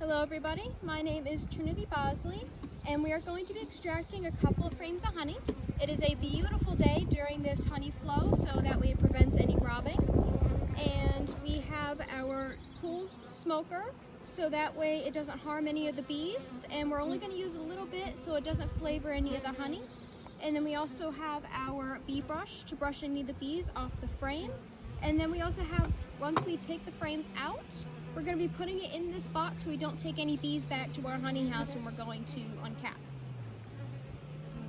Hello everybody, my name is Trinity Bosley and we are going to be extracting a couple of frames of honey. It is a beautiful day during this honey flow, so that way it prevents any robbing. And we have our cool smoker so that way it doesn't harm any of the bees, and we're only going to use a little bit so it doesn't flavor any of the honey. And then we also have our bee brush to brush any of the bees off the frame. And then we also have, once we take the frames out, we're going to be putting it in this box so we don't take any bees back to our honey house when we're going to uncap.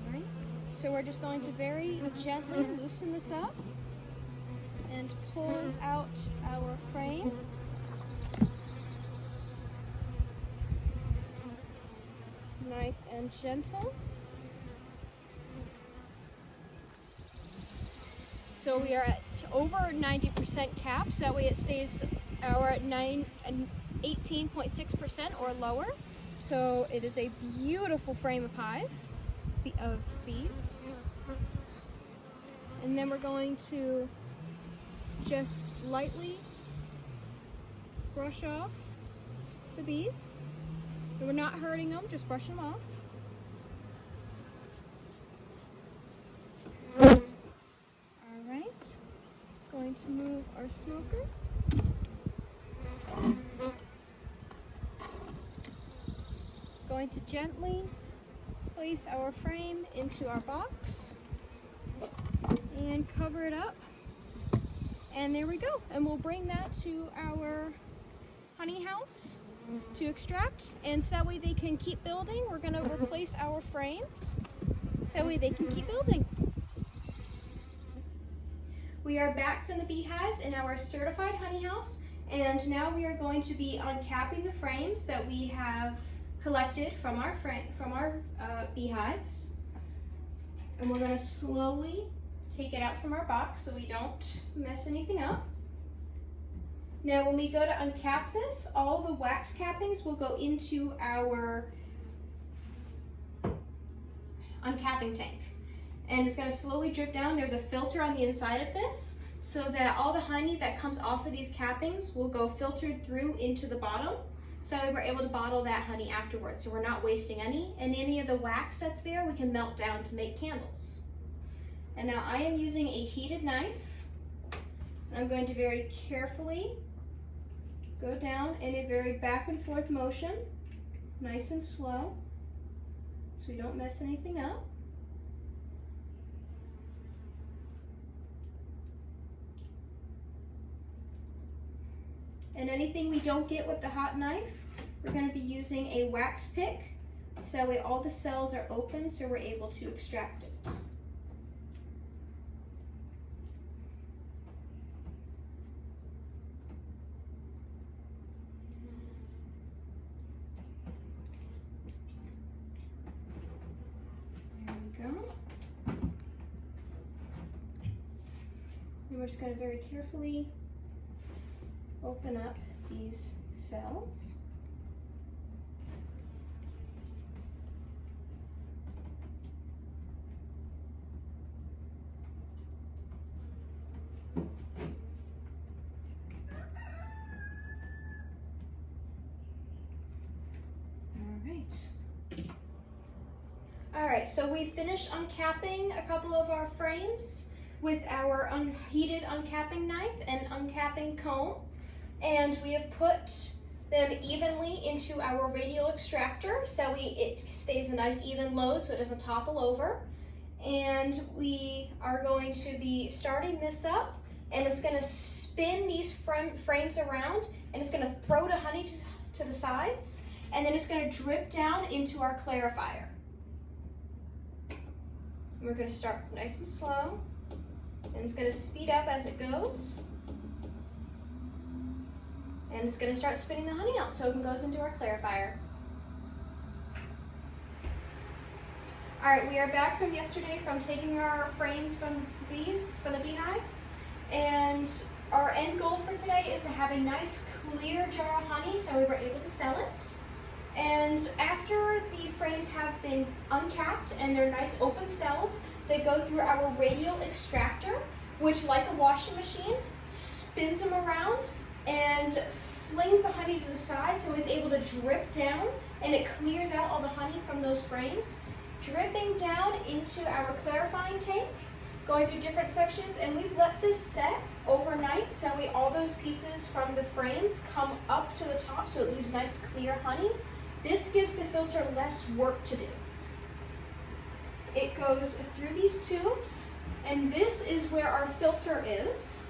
Alright, so we're just going to very gently loosen this up and pull out our frame. Nice and gentle. So we are at over 90% cap, so that way it stays our 18.6% or lower. So it is a beautiful frame of bees. And then we're going to just lightly brush off the bees. And we're not hurting them, just brushing them off. Going to move our smoker. Going to gently place our frame into our box and cover it up. And there we go. And we'll bring that to our honey house to extract. And so that way they can keep building. We're going to replace our frames so that way they can keep building. We are back from the beehives in our certified honey house, and now we are going to be uncapping the frames that we have collected from our beehives. And we're going to slowly take it out from our box so we don't mess anything up. Now when we go to uncap this, all the wax cappings will go into our uncapping tank. And it's going to slowly drip down. There's a filter on the inside of this so that all the honey that comes off of these cappings will go filtered through into the bottom. So we're able to bottle that honey afterwards, so we're not wasting any. And any of the wax that's there, we can melt down to make candles. And now I am using a heated knife. I'm going to very carefully go down in a very back and forth motion, nice and slow, so we don't mess anything up. And anything we don't get with the hot knife, we're going to be using a wax pick, so that way all the cells are open so we're able to extract it. There we go. And we're just going to very carefully open up these cells. All right, so we finished uncapping a couple of our frames with our unheated uncapping knife and uncapping comb. And we have put them evenly into our radial extractor so it stays a nice even load so it doesn't topple over. And we are going to be starting this up, and it's going to spin these frames around, and it's going to throw the honey to the sides, and then it's going to drip down into our clarifier. And we're going to start nice and slow, and it's going to speed up as it goes. And it's going to start spitting the honey out so it goes into our clarifier. All right, we are back from yesterday from taking our frames from the beehives. And our end goal for today is to have a nice clear jar of honey so we were able to sell it. And after the frames have been uncapped and they're nice open cells, they go through our radial extractor, which, like a washing machine, spins them around and flings the honey to the side so it's able to drip down, and it clears out all the honey from those frames, dripping down into our clarifying tank, going through different sections. And we've let this set overnight so all those pieces from the frames come up to the top so it leaves nice clear honey. This gives the filter less work to do. It goes through these tubes, and this is where our filter is.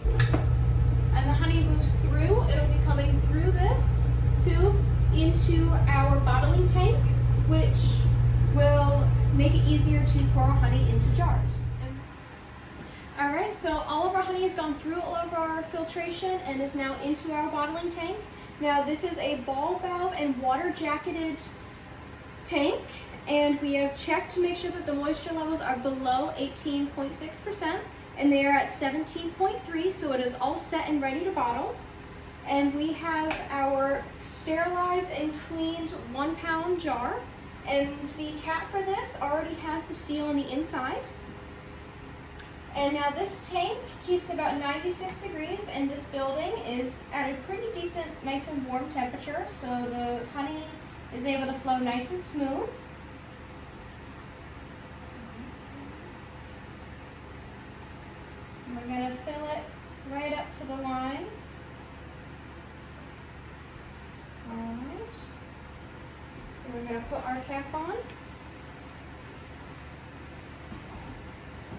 And the honey moves through. It'll be coming through this tube into our bottling tank, which will make it easier to pour honey into jars. All right, so all of our honey has gone through all of our filtration and is now into our bottling tank. Now this is a ball valve and water jacketed tank, and we have checked to make sure that the moisture levels are below 18.6%, and they are at 17.3, so it is all set and ready to bottle. And we have our sterilized and cleaned 1 pound jar, and the cap for this already has the seal on the inside. And now this tank keeps about 96 degrees, and this building is at a pretty decent, nice and warm temperature, so the honey is able to flow nice and smooth. And we're going to fill it right up to the line. Alright. And we're going to put our cap on.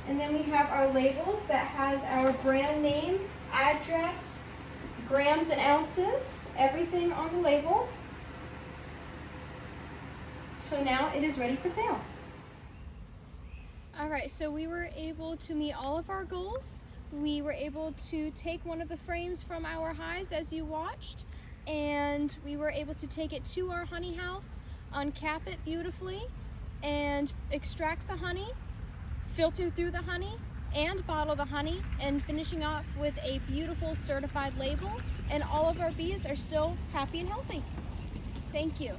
And then we have our labels that has our brand name, address, grams and ounces, everything on the label. So now it is ready for sale. All right, so we were able to meet all of our goals. We were able to take one of the frames from our hives as you watched, and we were able to take it to our honey house, uncap it beautifully, and extract the honey, filter through the honey, and bottle the honey, and finishing off with a beautiful certified label. And all of our bees are still happy and healthy. Thank you.